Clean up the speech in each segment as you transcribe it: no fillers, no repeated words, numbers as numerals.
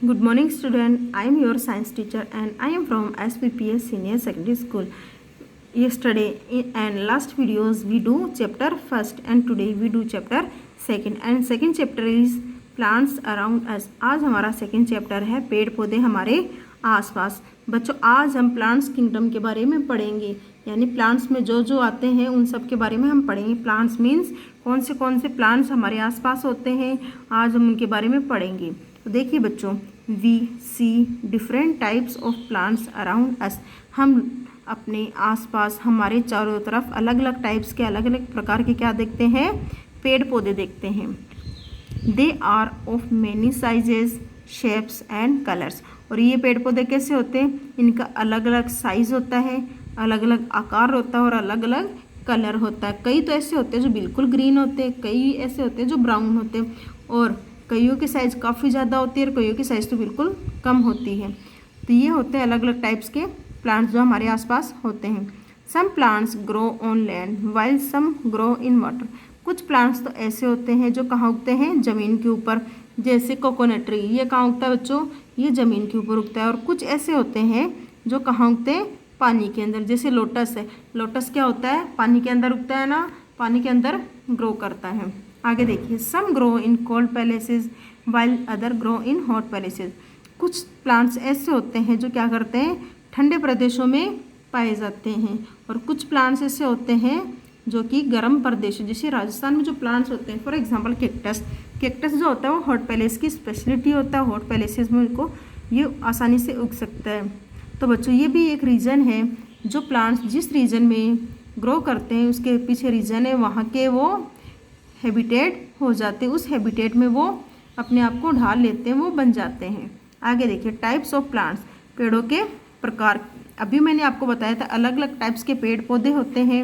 Good morning, student. I am your science teacher and I am from SPPS Senior Secondary School. Yesterday and last videos we do chapter first and today we do chapter second and second chapter is plants around us. आज हमारा second chapter है पेड़ पौधे हमारे आसपास। बच्चों आज हम प्लांट्स किंगडम के बारे में पढ़ेंगे, यानी प्लांट्स में जो जो आते हैं उन सब के बारे में हम पढ़ेंगे। प्लांट्स मीन्स कौन से प्लांट्स हमारे आसपास होते हैं, आज हम उनके बारे में पढ़ेंगे। तो देखिए बच्चों, we see different types of plants around us. हम अपने आसपास हमारे चारों तरफ अलग अलग टाइप्स के अलग अलग प्रकार के क्या देखते हैं, पेड़ पौधे देखते हैं। They are of many sizes shapes and colours. और ये पेड़ पौधे कैसे होते हैं, इनका अलग अलग साइज़ होता है, अलग अलग आकार होता है और अलग अलग कलर होता है। कई तो ऐसे होते हैं जो बिल्कुल ग्रीन होते हैं, कई ऐसे होते हैं जो ब्राउन होते हैं, और कईयों की साइज़ काफ़ी ज़्यादा होती है और कईयों की साइज़ तो बिल्कुल कम होती है। तो ये होते हैं अलग अलग टाइप्स के प्लांट्स जो हमारे आसपास होते हैं। Some plants grow on land while some grow in water. कुछ प्लांट्स तो ऐसे होते हैं जो कहाँ उगते हैं, ज़मीन के ऊपर, जैसे कोकोनट ट्री। ये कहाँ उगता है बच्चों, ये ज़मीन के ऊपर उगता है। और कुछ ऐसे होते हैं जो कहाँ उगते हैं, पानी के अंदर, जैसे लोटस है। लोटस क्या होता है, पानी के अंदर उगता है ना, पानी के अंदर ग्रो करता है। आगे देखिए, some grow in cold places while other grow in hot places. कुछ प्लांट्स ऐसे होते हैं जो क्या करते हैं, ठंडे प्रदेशों में पाए जाते हैं, और कुछ प्लांट्स ऐसे होते हैं जो कि गर्म प्रदेश, जैसे राजस्थान में जो प्लांट्स होते हैं, फॉर एग्जांपल कैक्टस। कैक्टस जो होता है वो हॉट पैलेस की स्पेशलिटी होता है, हॉट पैलेसेस में इनको ये आसानी से उग सकता है। तो बच्चों ये भी एक रीज़न है, जो प्लांट्स जिस रीजन में ग्रो करते हैं उसके पीछे रीज़न है, वहाँ के वो हैबिटेट हो जाते हैं, उस हैबिटेट में वो अपने आप को ढाल लेते हैं, वो बन जाते हैं। आगे देखिए, टाइप्स ऑफ प्लांट्स, पेड़ों के प्रकार। अभी मैंने आपको बताया था अलग अलग टाइप्स के पेड़ पौधे होते हैं,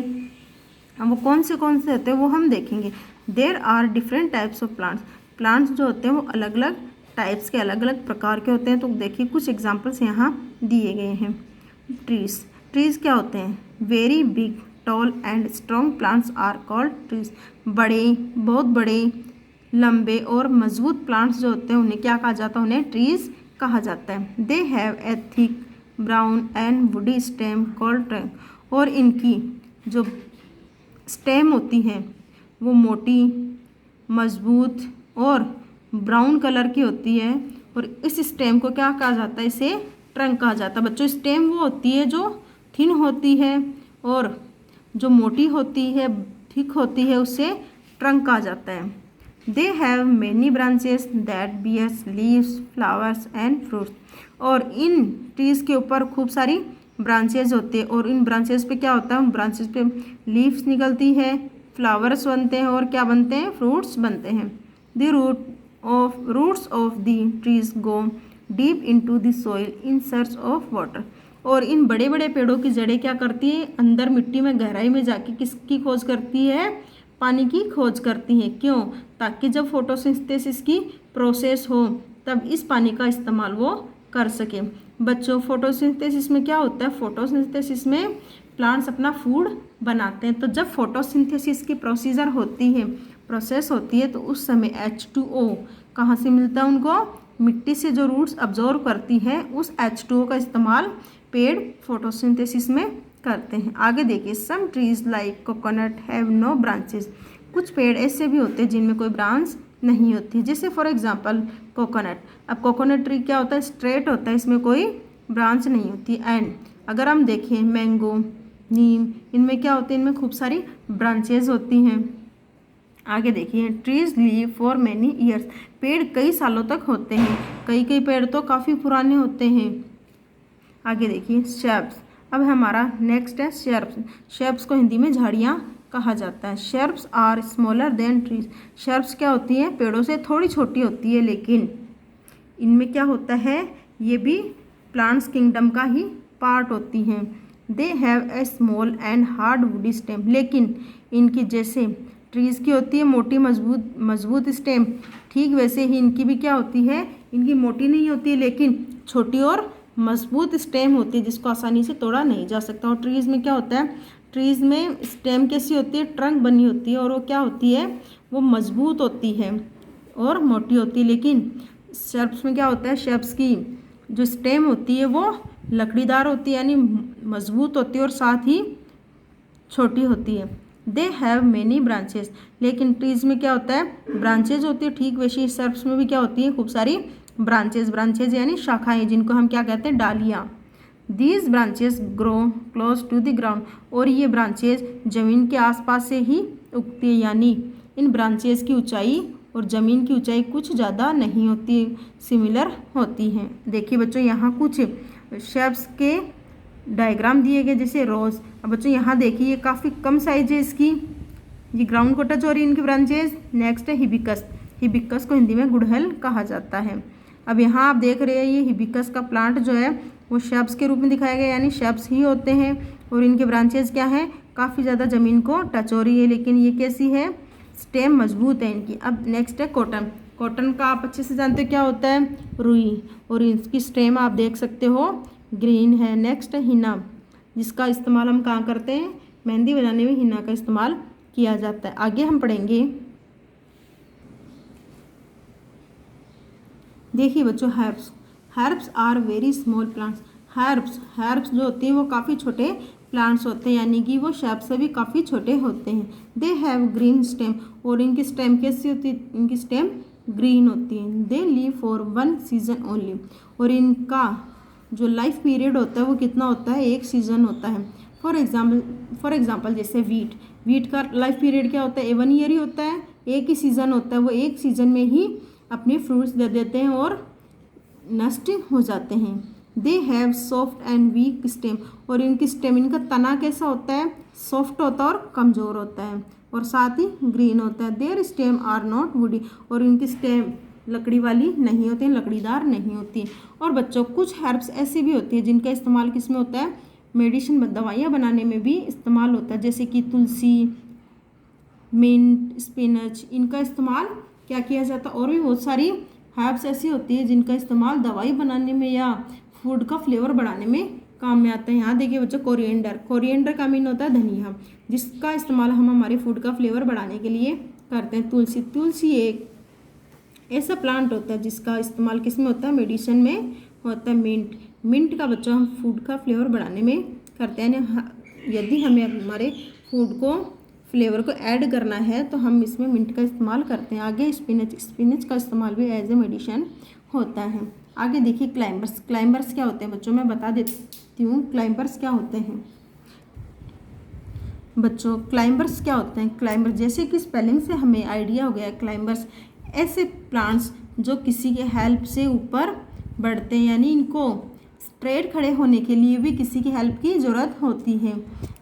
अब वो कौन से होते हैं वो हम देखेंगे। There are different types of plants. Plants जो होते हैं वो अलग अलग टाइप्स के अलग अलग प्रकार के होते हैं। तो देखिए कुछ एग्जाम्पल्स यहाँ दिए गए हैं। ट्रीज़ क्या होते हैं, very big tall and strong plants are called trees. बड़े, बहुत बड़े, लंबे और मजबूत प्लांट्स जो होते हैं उन्हें क्या कहा जाता है, उन्हें ट्रीज कहा जाता है। They have a thick brown and woody stem called trunk. और इनकी जो स्टेम होती है वो मोटी, मजबूत और ब्राउन कलर की होती है, और इस स्टेम को क्या कहा जाता है, इसे ट्रंक कहा जाता है। बच्चों स्टेम वो होती है जो थिन होती है, और जो मोटी होती है, थिक होती है, उसे ट्रंक कहा जाता है। They have many branches that bears leaves flowers and fruits. और इन ट्रीज़ के ऊपर खूब सारी ब्रांचेज होती है, और इन ब्रांचेस पे क्या होता है, ब्रांचेस पे लीव्स निकलती है, फ्लावर्स बनते हैं, और क्या बनते हैं, फ्रूट्स बनते हैं। The roots of the trees go deep into the soil in search of water. और इन बड़े बड़े पेड़ों की जड़ें क्या करती है, अंदर मिट्टी में गहराई में जाके किसकी खोज करती है, पानी की खोज करती है। क्यों, ताकि जब फोटोसिंथेसिस की प्रोसेस हो तब इस पानी का इस्तेमाल वो कर सके। बच्चों फोटोसिंथेसिस में क्या होता है, फोटोसिंथेसिस में प्लांट्स अपना फूड बनाते हैं। तो जब फोटोसिंथेसिस की प्रोसेस होती है तो उस समय H2O कहाँ से मिलता है उनको, मिट्टी से जो रूट्स अब्जॉर्व करती है, उस H2O का इस्तेमाल पेड़ फोटोसिंथेसिस में करते हैं। आगे देखिए, some trees like coconut have no branches. कुछ पेड़ ऐसे भी होते हैं जिनमें कोई ब्रांच नहीं होती, जैसे फॉर एग्जांपल कोकोनट। अब कोकोनट ट्री क्या होता है, स्ट्रेट होता है, इसमें कोई ब्रांच नहीं होती। एंड अगर हम देखें मैंगो, नीम, इनमें क्या होते हैं, इनमें खूब सारी ब्रांचेज होती हैं। आगे देखिए, trees leave for many years. पेड़ कई सालों तक होते हैं, कई पेड़ तो काफ़ी पुराने होते हैं। आगे देखिए, शेर्प्स। अब हमारा नेक्स्ट है शेर्प्स। शेर्प्स को हिंदी में झाड़ियाँ कहा जाता है। शेर्प्स आर स्मॉलर देन ट्रीज। शेर्प्स क्या होती है, पेड़ों से थोड़ी छोटी होती है, लेकिन इनमें क्या होता है, ये भी प्लांट्स किंगडम का ही पार्ट होती हैं। They have a small and hard woody stem. लेकिन इनकी जैसे ट्रीज़ की होती है मोटी मजबूत स्टेम, ठीक वैसे ही इनकी भी क्या होती है, इनकी मोटी नहीं होती है लेकिन छोटी और मजबूत स्टेम होती है, जिसको आसानी से तोड़ा नहीं जा सकता। और ट्रीज़ में क्या होता है, ट्रीज़ में स्टेम कैसी होती है, ट्रंक बनी होती है, और वो क्या होती है, वो मजबूत होती है और मोटी होती है, लेकिन शर्प्स में क्या होता है, शर्प्स की जो स्टेम होती है वो लकड़ीदार होती है, यानी मजबूत होती है और साथ ही छोटी होती है। दे हैव मैनी ब्रांचेस, लेकिन ट्रीज में क्या होता है, ब्रांचेज होती है। ठीक वैसे शर्प्स में भी क्या होती है, खूब सारी ब्रांचेज यानी शाखाएं, जिनको हम क्या कहते हैं, डालियाँ। These branches grow close to the ground, और ये ब्रांचेज ज़मीन के आसपास से ही उगती है, यानी इन ब्रांचेज की ऊंचाई और ज़मीन की ऊंचाई कुछ ज़्यादा नहीं होती, सिमिलर होती हैं। देखिए बच्चों, यहाँ कुछ शर्प्स के डायग्राम दिए गए जैसे रोज। अब बच्चों यहाँ देखिए, ये काफ़ी कम साइज है इसकी, ये ग्राउंड को टच हो रही है इनकी ब्रांचेज। नेक्स्ट है हिबिकस। हिबिकस को हिंदी में गुड़हल कहा जाता है। अब यहाँ आप देख रहे हैं, ये हिबिकस का प्लांट जो है वो शर्प्स के रूप में दिखाया गया, यानी शर्प्स ही होते हैं, और इनके ब्रांचेज क्या है, काफ़ी ज़्यादा ज़मीन को टच हो रही है, लेकिन ये कैसी है, स्टेम मजबूत है इनकी। अब नेक्स्ट है कॉटन। कॉटन का आप अच्छे से जानते हो क्या होता है, रुई, और इसकी स्टेम आप देख सकते हो ग्रीन है। नेक्स्ट है हिना, जिसका इस्तेमाल हम कहाँ करते हैं, मेहंदी बनाने में हिना का इस्तेमाल किया जाता है। आगे हम पढ़ेंगे, देखिए बच्चों, herbs. Herbs are very small plants. Herbs जो होती हैं वो काफ़ी छोटे प्लांट्स होते हैं, यानी कि वो शेप से भी काफ़ी छोटे होते हैं। दे हैव ग्रीन स्टेम, और इनकी स्टेम कैसी होती है, इनकी स्टेम ग्रीन होती है। They leave for one season only, और इनका जो लाइफ पीरियड होता है वो कितना होता है, एक सीज़न होता है। फॉर एग्जाम्पल जैसे वीट का लाइफ पीरियड क्या होता है, 1 ईयर ही होता है, एक ही सीज़न होता है, वो एक सीज़न में ही अपने फ्रूट्स दे देते हैं और नष्ट हो जाते हैं। They have soft and weak stem, और इनकी स्टेम, इनका तना कैसा होता है, सॉफ्ट होता है और कमज़ोर होता है, और साथ ही ग्रीन होता है। Their stem are not woody, और इनकी स्टेम लकड़ी वाली नहीं होती, लकड़ीदार नहीं होती। और बच्चों, कुछ हर्ब्स ऐसी भी होती है जिनका इस्तेमाल किस में होता है, मेडिसिन, दवाइयाँ बनाने में भी इस्तेमाल होता है, जैसे कि तुलसी, मिंट, स्पिनच, इनका इस्तेमाल क्या किया जाता है। और भी बहुत सारी हर्ब्स ऐसी होती है जिनका इस्तेमाल दवाई बनाने में या फूड का फ्लेवर बढ़ाने में काम में आता है। यहाँ देखिए बच्चों, कोरिएंडर का मीन होता है धनिया, जिसका इस्तेमाल हम हमारे फूड का फ्लेवर बढ़ाने के लिए करते हैं। तुलसी एक ऐसा प्लांट होता है जिसका इस्तेमाल किस में होता है, मेडिसिन में होता है। मिंट का बच्चों हम फूड का फ्लेवर बढ़ाने में करते हैं, यदि हमें हमारे फूड को फ्लेवर को ऐड करना है तो हम इसमें मिंट का इस्तेमाल करते हैं। आगे स्पिनच का इस्तेमाल भी एज ए मेडिसिन होता है। आगे देखिए क्लाइंबर्स क्या होते हैं बच्चों, मैं बता देती हूँ क्लाइंबर्स क्या होते हैं। बच्चों, क्लाइंबर्स क्या होते हैं, क्लाइंबर जैसे कि स्पेलिंग से हमें आइडिया हो गया है। क्लाइंबर्स ऐसे प्लांट्स जो किसी के हेल्प से ऊपर बढ़ते हैं, यानी इनको स्ट्रेट खड़े होने के लिए भी किसी की हेल्प की ज़रूरत होती है।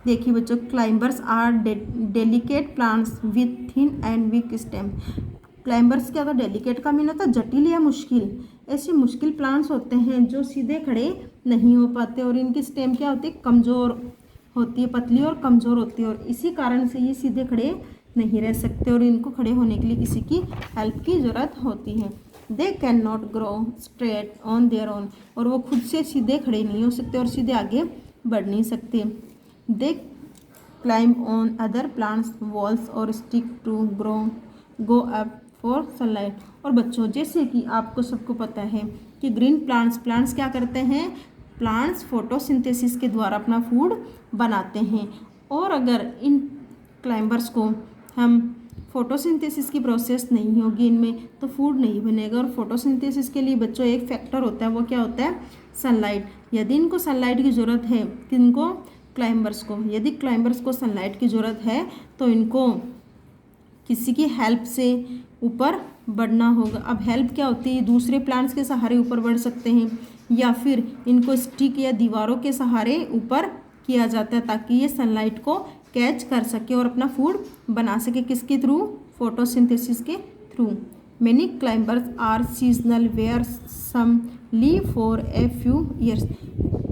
देखिए बच्चों, climbers are delicate plants with thin and weak stem. Climbers क्या होता है, डेलिकेट का मीन होता है जटिल या मुश्किल। ऐसे मुश्किल प्लांट्स होते हैं जो सीधे खड़े नहीं हो पाते, और इनकी स्टेम क्या होती है, कमज़ोर होती है, पतली और कमज़ोर होती है, और इसी कारण से ये सीधे खड़े नहीं रह सकते, और इनको खड़े होने के लिए किसी की हेल्प की ज़रूरत होती है। They can not grow straight on their own, और वो खुद से सीधे खड़े नहीं हो सकते और सीधे आगे बढ़ नहीं सकते। They climb on other plants walls और stick to go up for sunlight. और बच्चों, जैसे कि आपको सबको पता है कि ग्रीन प्लांट्स क्या करते हैं, प्लांट्स फोटोसिंथेसिस के द्वारा अपना फूड बनाते हैं, और अगर इन क्लाइंबर्स को हम फोटोसिंथेसिस की प्रोसेस नहीं होगी इनमें तो फूड नहीं बनेगा। और फोटोसिंथेसिस के लिए बच्चों एक फैक्टर होता है, वो क्या होता है, सनलाइट। यदि इनको सनलाइट की ज़रूरत है, किनको, क्लाइंबर्स को, यदि क्लाइंबर्स को सनलाइट की ज़रूरत है तो इनको किसी की हेल्प से ऊपर बढ़ना होगा। अब हेल्प क्या होती है, दूसरे प्लांट्स के सहारे ऊपर बढ़ सकते हैं, या फिर इनको स्टिक या दीवारों के सहारे ऊपर किया जाता है ताकि ये सनलाइट को कैच कर सके और अपना फूड बना सके, किसके थ्रू, फोटोसिंथेसिस के through. Many climbers are seasonal where some live for a few years.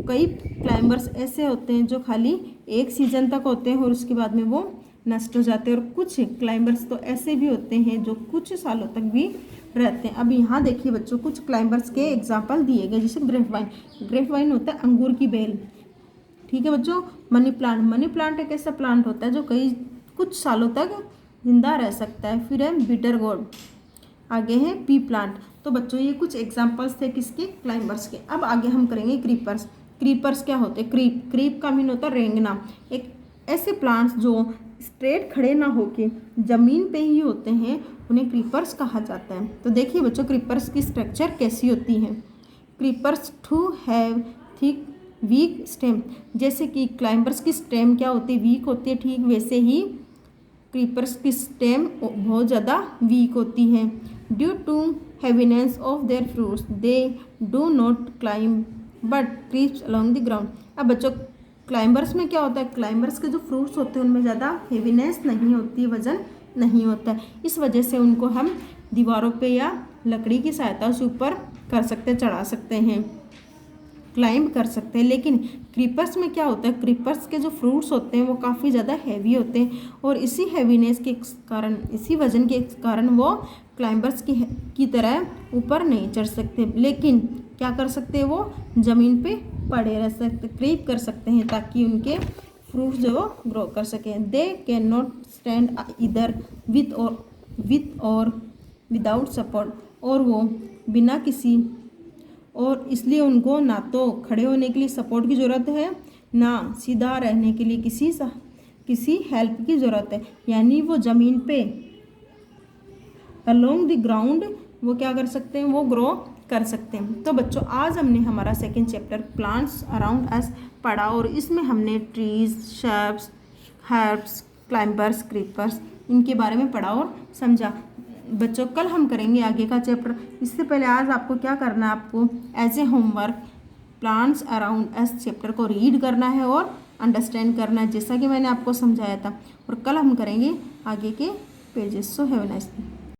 कई क्लाइंबर्स ऐसे होते हैं जो खाली एक सीजन तक होते हैं और उसके बाद में वो नष्ट हो जाते हैं, और कुछ क्लाइंबर्स तो ऐसे भी होते हैं जो कुछ सालों तक भी रहते हैं। अब यहाँ देखिए बच्चों, कुछ क्लाइंबर्स के एग्जाम्पल दिए गए, जैसे ग्रेप वाइन होता है अंगूर की बेल, ठीक है बच्चों। मनी प्लांट एक ऐसा प्लांट होता है जो कुछ सालों तक जिंदा रह सकता है। फिर है बिटर गोर्ड, आगे है पी प्लांट। तो बच्चों ये कुछ एग्जांपल्स थे किसके, क्लाइंबर्स के। अब आगे हम करेंगे क्रीपर्स। क्रीपर्स क्या होते हैं, क्रीप का मीन होता है रेंगना। एक ऐसे प्लांट्स जो स्ट्रेट खड़े ना होके ज़मीन पे ही होते हैं उन्हें क्रीपर्स कहा जाता है। तो देखिए बच्चों क्रीपर्स की स्ट्रक्चर कैसी होती है। Creepers too have thick weak stem, जैसे कि क्लाइंबर्स की स्टेम क्या होती है, वीक होती है, ठीक वैसे ही क्रीपर्स की स्टेम बहुत ज़्यादा वीक होती है। Due to heaviness of their fruits they do not climb but creeps along the ground. अब बच्चों क्लाइंबर्स में क्या होता है, क्लाइंबर्स के जो फ्रूट्स होते हैं उनमें ज़्यादा हेवीनेस नहीं होती, वजन नहीं होता है, इस वजह से उनको हम दीवारों पे या लकड़ी की सहायता से ऊपर कर सकते, चढ़ा सकते हैं, क्लाइंब कर सकते हैं। लेकिन क्रीपर्स में क्या होता है, क्रीपर्स के जो फ्रूट्स होते हैं वो काफ़ी ज़्यादा हैवी होते हैं और इसी हैवीनेस के कारण, इसी वजन के कारण वो क्लाइंबर्स की तरह ऊपर नहीं चढ़ सकते। लेकिन क्या कर सकते हैं, वो ज़मीन पे पड़े रह सकते, क्रीप कर सकते हैं ताकि उनके फ्रूट्स जो ग्रो कर सकें। दे कैन नॉट स्टैंड इधर विथ और विदाउट सपोर्ट, और वो बिना किसी, और इसलिए उनको ना तो खड़े होने के लिए सपोर्ट की ज़रूरत है, ना सीधा रहने के लिए किसी हेल्प की ज़रूरत है। यानी वो ज़मीन पे अलोंग द ग्राउंड वो क्या कर सकते हैं, वो ग्रो कर सकते हैं। तो बच्चों आज हमने हमारा सेकंड चैप्टर प्लांट्स अराउंड अस पढ़ा और इसमें हमने trees, shrubs, herbs, climbers, creepers इनके बारे में पढ़ा और समझा। बच्चों कल हम करेंगे आगे का चैप्टर। इससे पहले आज आपको क्या करना है, आपको as a homework plants around us chapter को रीड करना है और अंडरस्टैंड करना है, जैसा कि मैंने आपको समझाया था। और कल हम करेंगे आगे के pages. So have a nice day.